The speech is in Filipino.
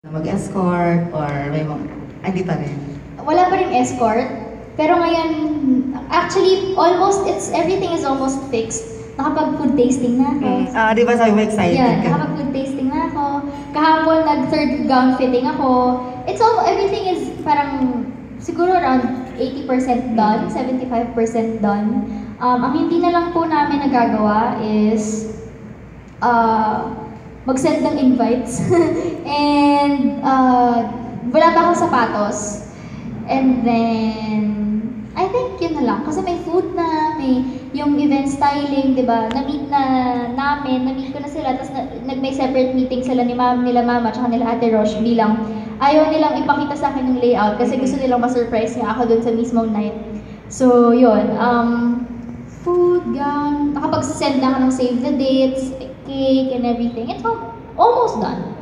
Mag-escort or may mga... Hindi pa rin. Wala pa rin escort. Pero ngayon, actually, everything is almost fixed. Nakapag-food tasting na ako. Di ba sabi mo excited Yeah, ka? nakapag-food tasting na ako. Kahapon, nag-third gown fitting ako. Everything is parang siguro around 80% done, 75% done. Ang hindi na lang po namin nagagawa is mag-send ng invites. And wala pa akong sapatos. And then, I think yun na lang. Kasi may food na, may yung event styling, di ba? Na-meet ko na sila. Tapos may separate meeting sila nila mama tsaka nila ate Roche bilang ayaw nilang ipakita sa akin yung layout kasi gusto nilang ma-surprise niya ako dun sa mismong night. So, yun. Food, gown. Nakapag-send na ako ng save the dates, cake, and everything. It's almost done.